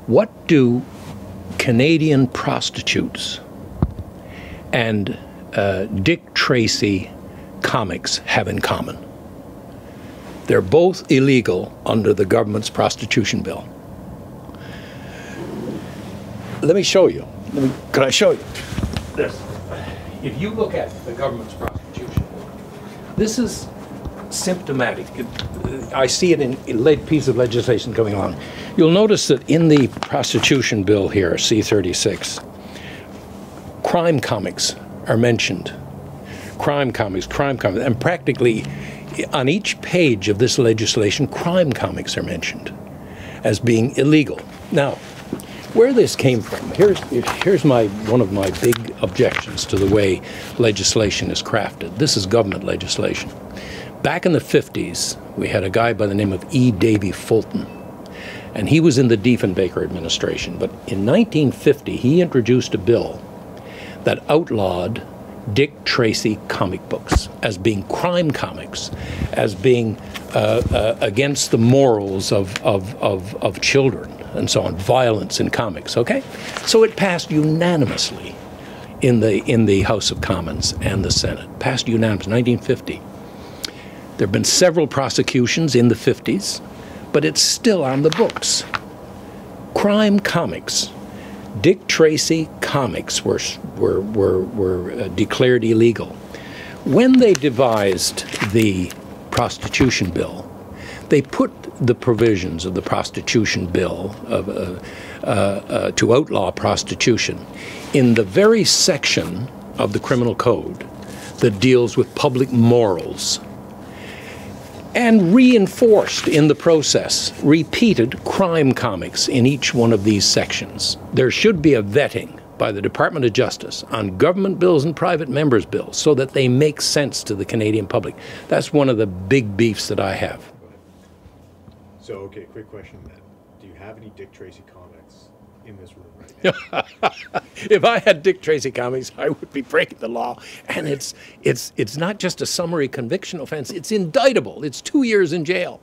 What do Canadian prostitutes and Dick Tracy comics have in common? They're both illegal under the government's prostitution bill. Let me show you. Can I show you this? If you look at the government's prostitution bill, this is symptomatic. I see it in a piece of legislation coming along. You'll notice that in the prostitution bill here, C-36, crime comics are mentioned. Crime comics, and practically on each page of this legislation, crime comics are mentioned as being illegal. Now, where this came from, here's one of my big objections to the way legislation is crafted. This is government legislation. Back in the 50s, we had a guy by the name of E. Davy Fulton, and he was in the Diefenbaker administration. But in 1950, he introduced a bill that outlawed Dick Tracy comic books as being crime comics, as being against the morals of children and so on, violence in comics, okay? So it passed unanimously in the House of Commons and the Senate, passed unanimously, 1950. There have been several prosecutions in the 50s, but it's still on the books. Crime comics. Dick Tracy comics were declared illegal. When they devised the prostitution bill, they put the provisions of the prostitution bill to outlaw prostitution in the very section of the criminal code that deals with public morals, and reinforced in the process repeated crime comics in each one of these sections. There should be a vetting by the Department of Justice on government bills and private members' bills so that they make sense to the Canadian public. That's one of the big beefs that I have. So, okay, quick question then. Do you have any Dick Tracy comics in this room right now? If I had Dick Tracy comics, I would be breaking the law. And it's not just a summary conviction offense, it's indictable. It's 2 years in jail.